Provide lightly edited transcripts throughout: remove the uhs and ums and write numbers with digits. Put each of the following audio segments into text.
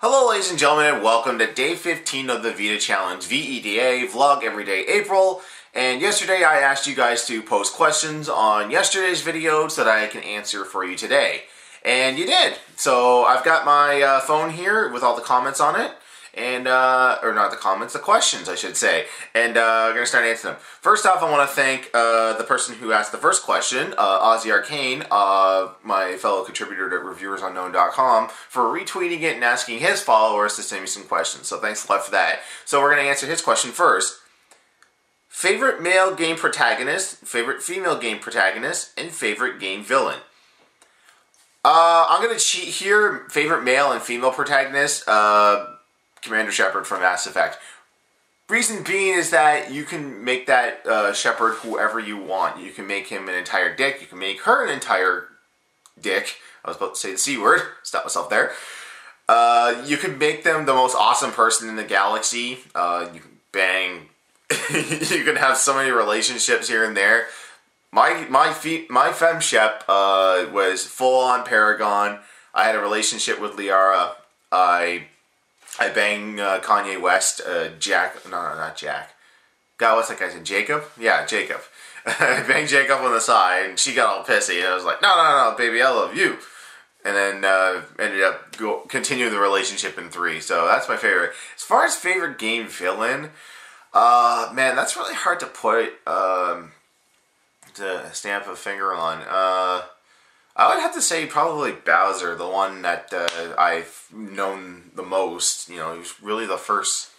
Hello ladies and gentlemen, and welcome to day 15 of the V.E.D.A challenge, V.E.D.A, Vlog Everyday April. And yesterday I asked you guys to post questions on yesterday's video so that I can answer for you today. And you did. So I've got my phone here with all the comments on it. And, or not the comments, the questions I should say. And I'm going to start answering them. First off, I want to thank the person who asked the first question, Ozzy Arcane, my fellow contributor to reviewersunknown.com, for retweeting it and asking his followers to send me some questions. So thanks a lot for that. So we're going to answer his question first. Favorite male game protagonist, favorite female game protagonist, and favorite game villain. I'm going to cheat here. Favorite male and female protagonist, Commander Shepard from Mass Effect. Reason being is that you can make that Shepard whoever you want. You can make him an entire dick. You can make her an entire dick. I was about to say the C word. Stop myself there. You can make them the most awesome person in the galaxy. You can bang. You can have so many relationships here and there. My FemShep was full on Paragon. I had a relationship with Liara. I banged Kanye West, Jack, no, not Jack. God, what's that guy's name? Jacob? Yeah, Jacob. I banged Jacob on the side, and she got all pissy, and I was like, no, baby, I love you. And then ended up continuing the relationship in 3, so that's my favorite. As far as favorite game villain, man, that's really hard to put, to stamp a finger on. I would have to say probably Bowser, the one that I've known the most. You know, he was really the first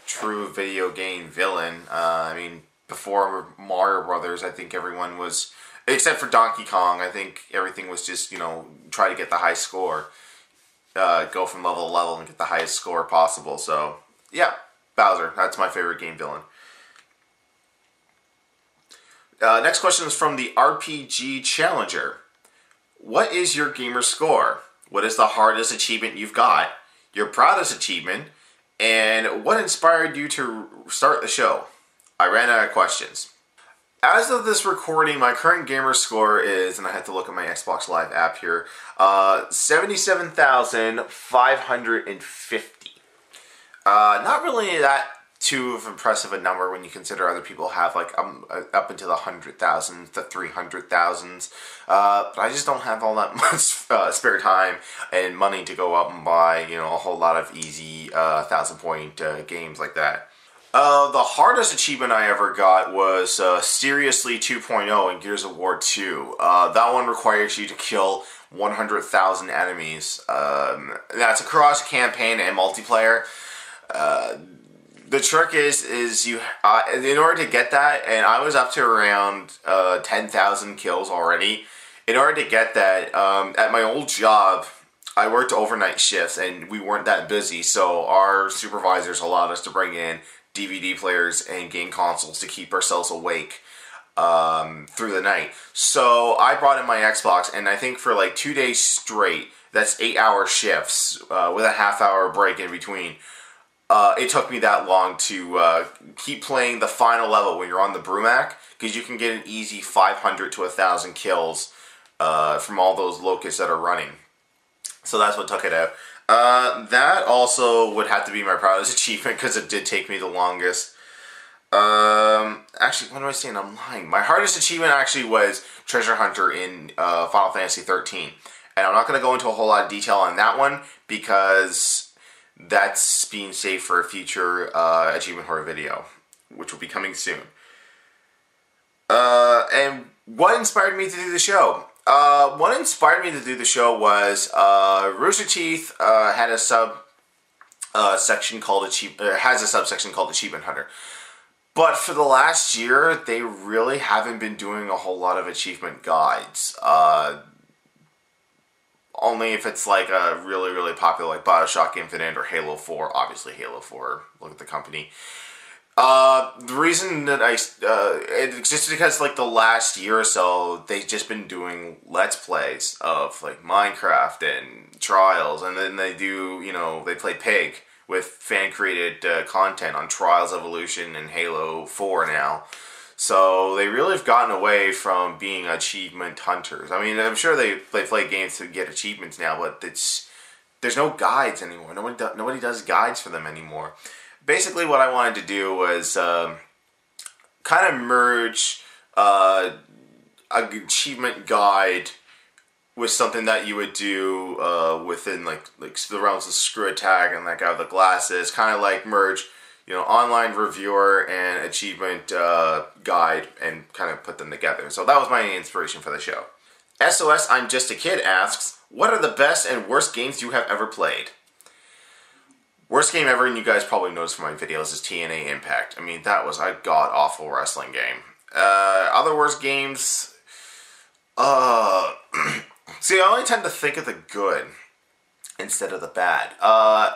true video game villain. I mean, before Mario Brothers, I think everyone was, except for Donkey Kong, I think everything was just, you know, try to get the high score. Go from level to level and get the highest score possible. So, yeah, Bowser. That's my favorite game villain. Next question is from the RPG Challenger. What is your gamer score? What is the hardest achievement you've got? Your proudest achievement? And what inspired you to start the show? I ran out of questions. As of this recording, my current gamer score is, and I have to look at my Xbox Live app here, 77,550. Not really that too impressive a number when you consider other people have like up into the 100,000s to 300,000s. But I just don't have all that much spare time and money to go out and buy, you know, a whole lot of easy 1,000-point games like that. The hardest achievement I ever got was Seriously 2.0 in Gears of War 2. That one requires you to kill 100,000 enemies. That's across campaign and multiplayer. The trick is you, in order to get that, and I was up to around 10,000 kills already. In order to get that, at my old job, I worked overnight shifts and we weren't that busy, so our supervisors allowed us to bring in DVD players and game consoles to keep ourselves awake through the night. So I brought in my Xbox, and I think for like 2 days straight, that's 8-hour shifts with a half-hour break in between. It took me that long to keep playing the final level when you're on the Brumac, because you can get an easy 500 to 1,000 kills from all those locusts that are running. So that's what took it out. That also would have to be my proudest achievement, because it did take me the longest. Actually, what am I saying? I'm lying. My hardest achievement actually was Treasure Hunter in Final Fantasy 13. And I'm not going to go into a whole lot of detail on that one, because that's being saved for a future Achievement Horror video, which will be coming soon. And what inspired me to do the show? What inspired me to do the show was Rooster Teeth had a section called has a subsection called Achievement Hunter. But for the last year, they really haven't been doing a whole lot of achievement guides. Only if it's like a really, really popular, like Bioshock Infinite or Halo 4. Obviously Halo 4, look at the company. The reason that it existed because like the last year or so, they've just been doing Let's Plays of like Minecraft and Trials. And then they do, you know, they play Pig with fan-created content on Trials Evolution and Halo 4 now. So they really have gotten away from being achievement hunters. I mean, I'm sure they play games to get achievements now, but there's no guides anymore. Nobody does guides for them anymore. Basically, what I wanted to do was kind of merge an achievement guide with something that you would do within like the realms of Screw Attack and that guy with the glasses. Kind of like merge, online reviewer and achievement guide and kind of put them together. So that was my inspiration for the show. SOS I'm Just a Kid asks, what are the best and worst games you have ever played? Worst game ever, and you guys probably noticed from my videos, is TNA Impact. I mean, that was a god-awful wrestling game. Other worst games... See, I only tend to think of the good instead of the bad.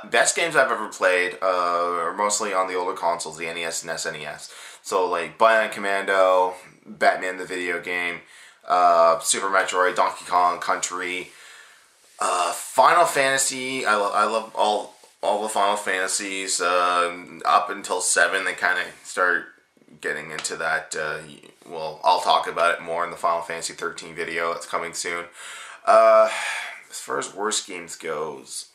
Best games I've ever played are mostly on the older consoles, the NES and SNES. So, like, Bionic Commando, Batman the video game, Super Metroid, Donkey Kong Country, Final Fantasy. I love all the Final Fantasies. Up until 7, they kind of start getting into that. Well, I'll talk about it more in the Final Fantasy 13 video that's coming soon. As far as worst games goes,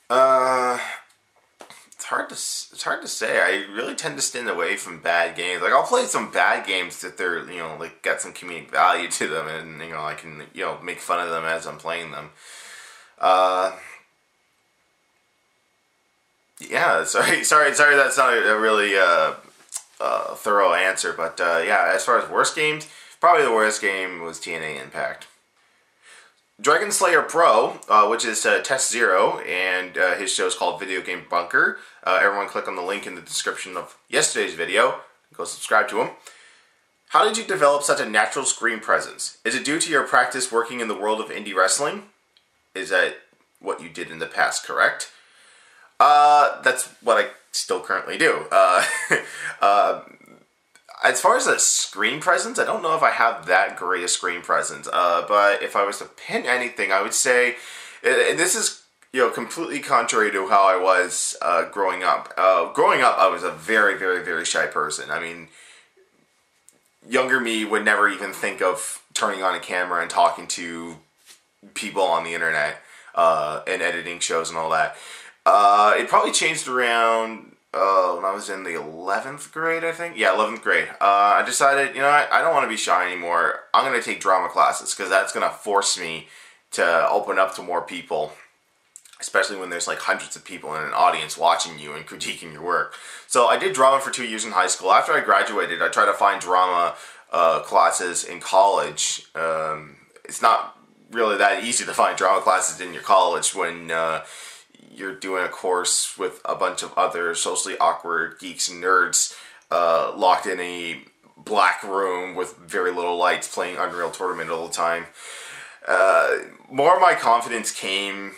it's hard to say. I really tend to stand away from bad games. Like, I'll play some bad games that they're, like, got some comedic value to them, and I can make fun of them as I'm playing them. Yeah, sorry, that's not a really thorough answer, but yeah, as far as worst games, probably the worst game was TNA Impact. Dragon Slayer Pro, which is Test Zero, and his show is called Video Game Bunker. Everyone click on the link in the description of yesterday's video. Go subscribe to him. How did you develop such a natural screen presence? Is it due to your practice working in the world of indie wrestling? Is that what you did in the past, correct? That's what I still currently do. As far as a screen presence, I don't know if I have that great a screen presence. But if I was to pin anything, I would say, and this is completely contrary to how I was growing up. Growing up, I was a very, very, very shy person. I mean, younger me would never even think of turning on a camera and talking to people on the internet and editing shows and all that. It probably changed around when I was in the 11th grade, I think. Yeah, 11th grade. I decided, I don't want to be shy anymore. I'm going to take drama classes because that's going to force me to open up to more people, especially when there's like hundreds of people in an audience watching you and critiquing your work. So I did drama for 2 years in high school. After I graduated, I tried to find drama classes in college. It's not really that easy to find drama classes in your college when you're doing a course with a bunch of other socially awkward geeks and nerds locked in a black room with very little lights playing Unreal Tournament all the time. More of my confidence came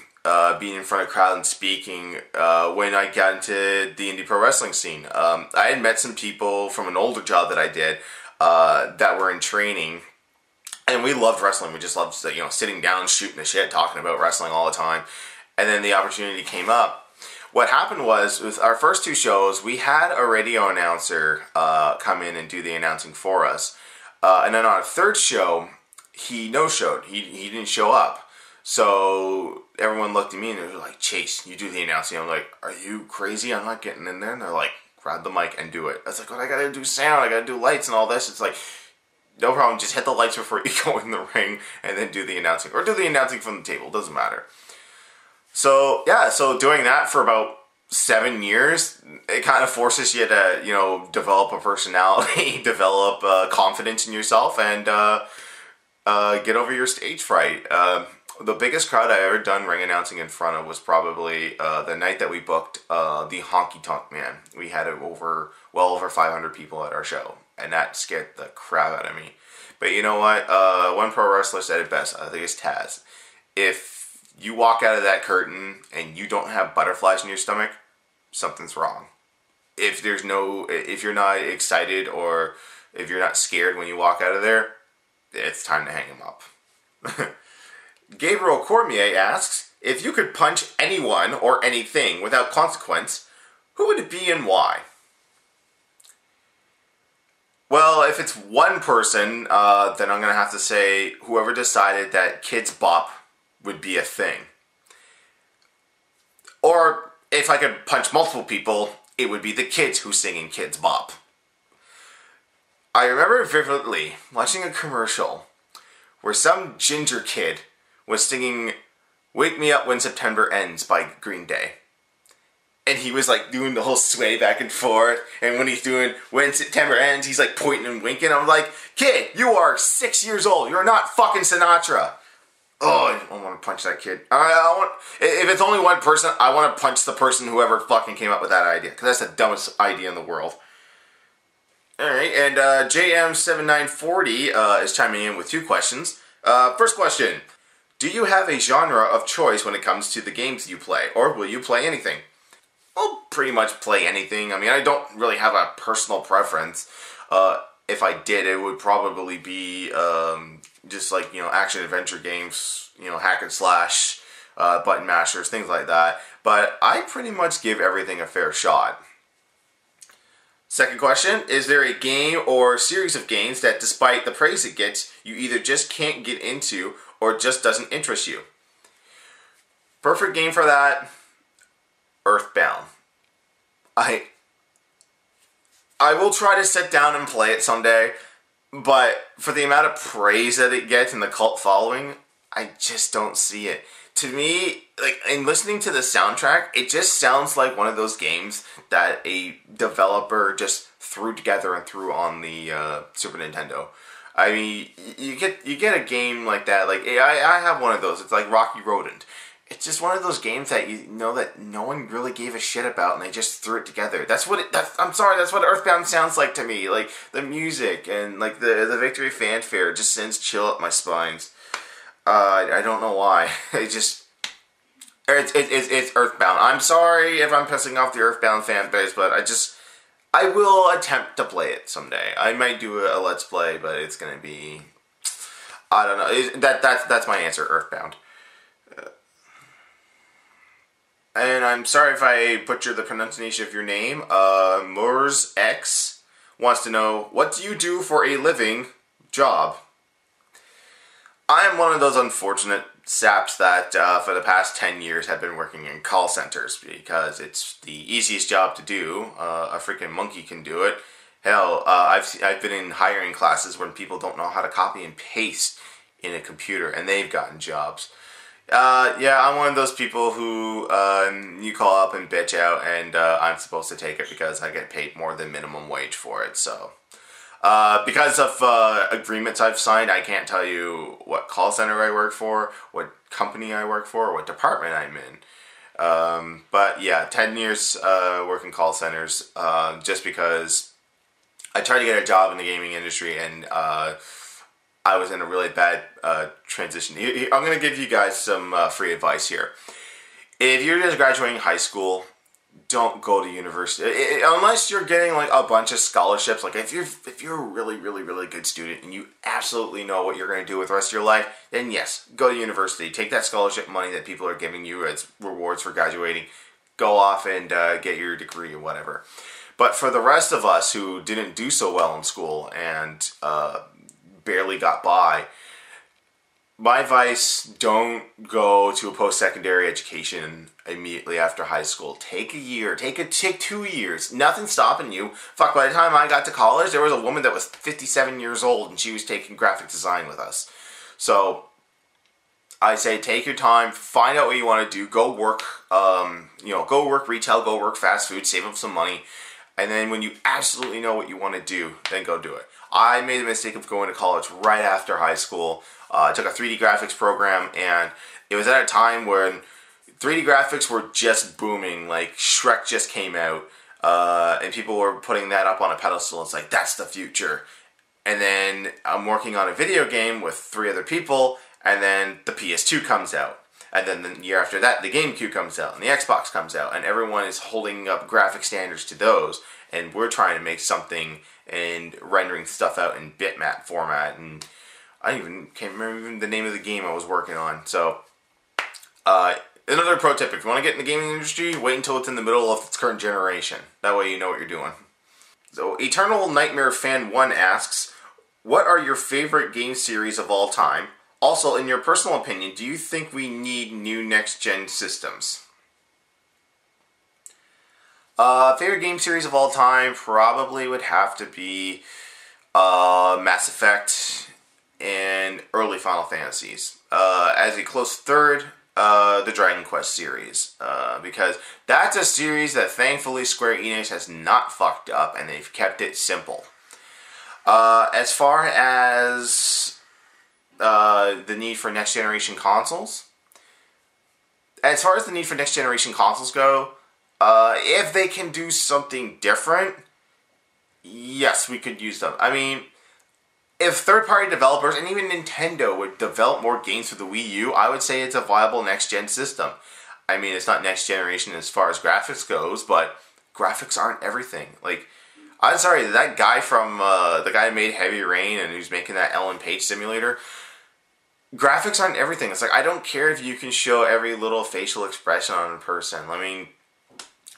being in front of a crowd and speaking when I got into the indie pro wrestling scene. I had met some people from an older job that I did that were in training, and we loved wrestling. We just loved sitting down, shooting the shit, talking about wrestling all the time. And then the opportunity came up. What happened was, with our first 2 shows, we had a radio announcer come in and do the announcing for us. And then on our 3rd show, he no-showed. He didn't show up. So everyone looked at me and they were like, Chase, you do the announcing. I'm like, are you crazy? I'm not getting in there. And they're like, grab the mic and do it. I was like, well, I gotta do sound, I gotta do lights and all this. It's like, no problem, just hit the lights before you go in the ring and then do the announcing. Or do the announcing from the table, doesn't matter. So, yeah, doing that for about 7 years, it kind of forces you to, develop a personality, develop confidence in yourself, and get over your stage fright. The biggest crowd I ever done ring announcing in front of was probably the night that we booked the Honky Tonk Man. We had well over 500 people at our show, and that scared the crap out of me. But you know what? One pro wrestler said it best. I think it's Taz. If you walk out of that curtain and you don't have butterflies in your stomach, something's wrong. If you're not excited or if you're not scared when you walk out of there, it's time to hang him up. Gabriel Cormier asks, if you could punch anyone or anything without consequence, who would it be and why? Well, if it's one person, then I'm going to have to say whoever decided that Kids Bop would be a thing. Or if I could punch multiple people, it would be the kids who sing in Kids Bop. I remember vividly watching a commercial where some ginger kid was singing Wake Me Up When September Ends by Green Day. And he was like doing the whole sway back and forth, and when he's doing When September Ends, he's like pointing and winking. I'm like, kid, you are 6 years old. You're not fucking Sinatra. Oh, I want to punch that kid. If it's only one person, I want to punch the person whoever fucking came up with that idea, because that's the dumbest idea in the world. Alright, and JM7940 is chiming in with 2 questions. First question, do you have a genre of choice when it comes to the games you play, or will you play anything? I'll pretty much play anything. I mean, I don't really have a personal preference. If I did, it would probably be just like, action-adventure games, hack and slash, button mashers, things like that. But I pretty much give everything a fair shot. Second question, is there a game or series of games that despite the praise it gets, you either just can't get into or just doesn't interest you? Perfect game for that, Earthbound. I will try to sit down and play it someday, but for the amount of praise that it gets and the cult following, I just don't see it. To me, like, in listening to the soundtrack, it just sounds like one of those games that a developer just threw together and threw on the Super Nintendo. I mean, you get a game like that. Like, I have one of those. It's like Rocky Rodent. It's just one of those games that that no one really gave a shit about, and they just threw it together. I'm sorry, that's what Earthbound sounds like to me. Like, the music and like the victory fanfare just sends chill up my spines. I don't know why. It's Earthbound. I'm sorry if I'm pissing off the Earthbound fan base, but I will attempt to play it someday. I might do a Let's Play, but it's gonna be, I don't know. That's my answer, Earthbound. And I'm sorry if I butcher the pronunciation of your name. Murs X wants to know, what do you do for a living job? I am one of those unfortunate saps that for the past 10 years have been working in call centers because it's the easiest job to do. A freaking monkey can do it. Hell, I've been in hiring classes when people don't know how to copy and paste in a computer, and they've gotten jobs. Yeah, I'm one of those people who you call up and bitch out, and I'm supposed to take it because I get paid more than minimum wage for it. So, because of agreements I've signed, I can't tell you what call center I work for, what company I work for, or what department I'm in. But yeah, 10 years working call centers, just because I tried to get a job in the gaming industry, and I was in a really bad transition. I'm going to give you guys some free advice here. If you're just graduating high school, don't go to university. Unless you're getting like a bunch of scholarships. Like if you're a really, really, really good student and you absolutely know what you're going to do with the rest of your life, then yes, go to university. Take that scholarship money that people are giving you as rewards for graduating. Go off and get your degree or whatever. But for the rest of us who didn't do so well in school and barely got by, my advice, don't go to a post-secondary education immediately after high school. Take a year, take 2 years. Nothing's stopping you. Fuck, by the time I got to college, there was a woman that was 57 years old and she was taking graphic design with us. So I say take your time, find out what you want to do, go work, go work retail, go work fast food, save up some money, and then when you absolutely know what you want to do, then go do it. I made the mistake of going to college right after high school. I took a 3D graphics program, and it was at a time when 3D graphics were just booming. Like, Shrek just came out, and people were putting that up on a pedestal. It's like, that's the future. And then I'm working on a video game with 3 other people, and then the PS2 comes out. And then the year after that, the GameCube comes out, and the Xbox comes out, and everyone is holding up graphic standards to those, and we're trying to make something and rendering stuff out in bitmap format, and I can't remember even the name of the game I was working on. So, another pro tip, if you want to get in the gaming industry, wait until it's in the middle of its current generation. That way you know what you're doing. So, Eternal Nightmare Fan 1 asks, what are your favorite game series of all time? Also, in your personal opinion, do you think we need new next-gen systems? Favorite game series of all time probably would have to be Mass Effect and early Final Fantasies. As a close third, the Dragon Quest series. Because that's a series that thankfully Square Enix has not fucked up and they've kept it simple. As far as the need for next generation consoles, go, if they can do something different, yes, we could use them. I mean, if third-party developers, and even Nintendo, would develop more games for the Wii U, I would say it's a viable next-gen system. I mean, it's not next-generation as far as graphics goes, but graphics aren't everything. Like, I'm sorry, that guy from, the guy who made Heavy Rain and who's making that Ellen Page simulator, graphics aren't everything. It's like, I don't care if you can show every little facial expression on a person. I mean,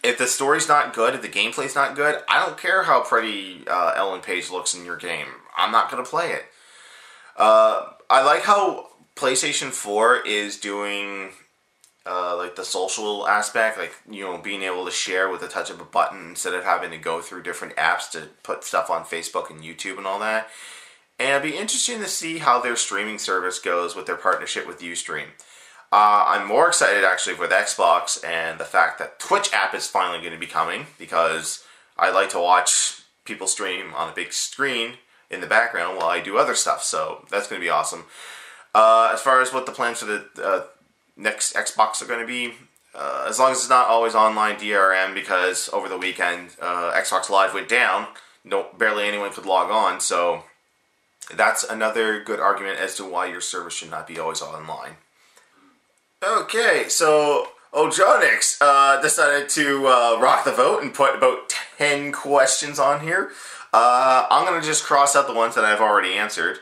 if the story's not good, if the gameplay's not good, I don't care how pretty Ellen Page looks in your game. I'm not going to play it. I like how PlayStation 4 is doing like the social aspect, like, you know, being able to share with the touch of a button instead of having to go through different apps to put stuff on Facebook and YouTube and all that. And it'd be interesting to see how their streaming service goes with their partnership with Ustream. I'm more excited actually with Xbox and the fact that Twitch app is finally going to be coming, because I like to watch people stream on a big screen in the background while I do other stuff, so that's going to be awesome. As far as what the plans for the next Xbox are going to be, as long as it's not always online DRM, because over the weekend Xbox Live went down, barely anyone could log on, so that's another good argument as to why your service should not be always online. Okay, so Ojonix decided to rock the vote and put about 10 questions on here. I'm going to just cross out the ones that I've already answered.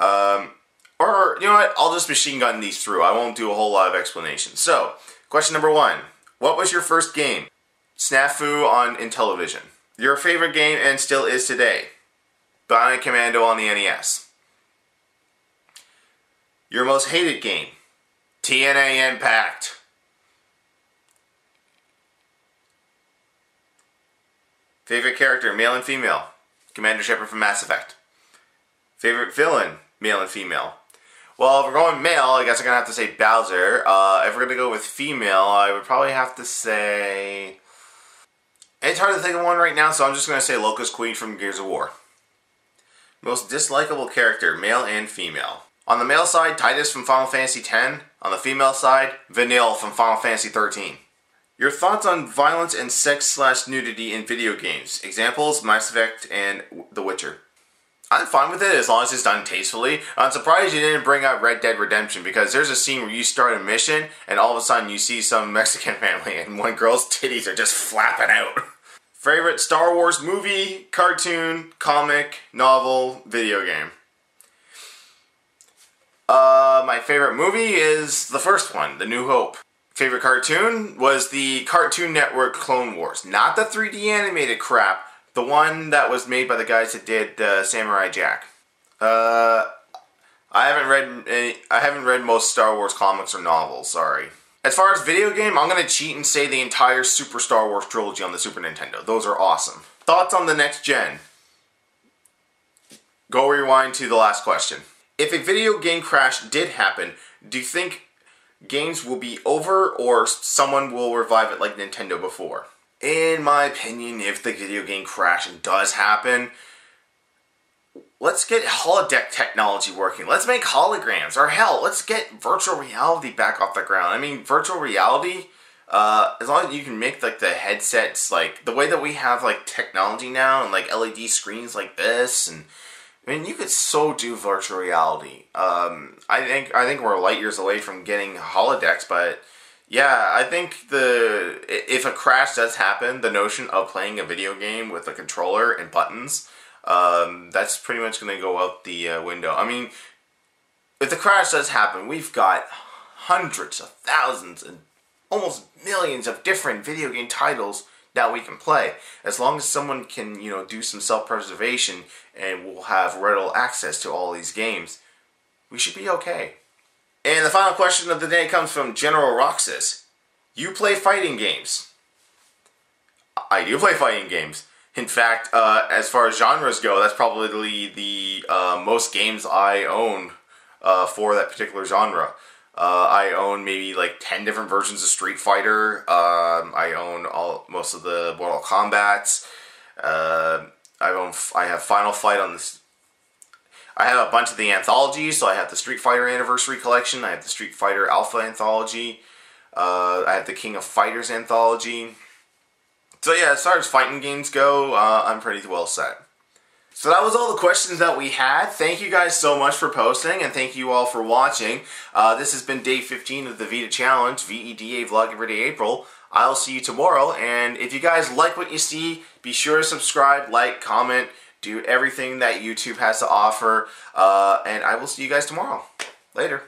Or, you know what, I'll just machine gun these through. I won't do a whole lot of explanation. So, question number 1. What was your first game? Snafu on Intellivision. Your favorite game and still is today? Bionic Commando on the NES. Your most hated game? TNA Impact. Favorite character, male and female? Commander Shepard from Mass Effect. Favorite villain, male and female? Well, if we're going male, I guess I'm going to have to say Bowser. If we're going to go with female, I would probably have to say... It's hard to think of one right now, so I'm just going to say Locust Queen from Gears of War. Most dislikable character, male and female? On the male side, Titus from Final Fantasy X. On the female side, Vanille from Final Fantasy XIII. Your thoughts on violence and sex/nudity in video games? Examples, Mass Effect and The Witcher. I'm fine with it as long as it's done tastefully. I'm surprised you didn't bring up Red Dead Redemption, because there's a scene where you start a mission and all of a sudden you see some Mexican family and one girl's titties are just flapping out. Favorite Star Wars movie, cartoon, comic, novel, video game? My favorite movie is the first one, The New Hope. Favorite cartoon was the Cartoon Network Clone Wars. Not the 3D animated crap, the one that was made by the guys that did Samurai Jack. I haven't read most Star Wars comics or novels, sorry. As far as video game, I'm going to cheat and say the entire Super Star Wars trilogy on the Super Nintendo. Those are awesome. Thoughts on the next gen? Go rewind to the last question. If a video game crash did happen, do you think games will be over or someone will revive it like Nintendo before? In my opinion, if the video game crash does happen, let's get holodeck technology working. Let's make holograms. Or hell, let's get virtual reality back off the ground. I mean, virtual reality, as long as you can make like the headsets, like the way that we have like technology now and like LED screens like this, and I mean, you could so do virtual reality. I think we're light years away from getting holodecks, but yeah, I think if a crash does happen, the notion of playing a video game with a controller and buttons, that's pretty much going to go out the window. I mean, if the crash does happen, we've got hundreds of thousands and almost millions of different video game titles that we can play. As long as someone can, you know, do some self-preservation and we'll have readily access to all these games, we should be okay. And the final question of the day comes from General Roxas. You play fighting games? I do play fighting games. In fact, as far as genres go, that's probably the most games I own for that particular genre. I own maybe like 10 different versions of Street Fighter. I own most of the Mortal Kombats. I have Final Fight on this. I have a bunch of the anthologies, so I have the Street Fighter Anniversary Collection, I have the Street Fighter Alpha Anthology, I have the King of Fighters Anthology. So yeah, as far as fighting games go, I'm pretty well set. So that was all the questions that we had. Thank you guys so much for posting, and thank you all for watching. This has been day 15 of the V.E.D.A Challenge, V.E.D.A Vlog Everyday April. I'll see you tomorrow, and if you guys like what you see, be sure to subscribe, like, comment, do everything that YouTube has to offer, and I will see you guys tomorrow. Later.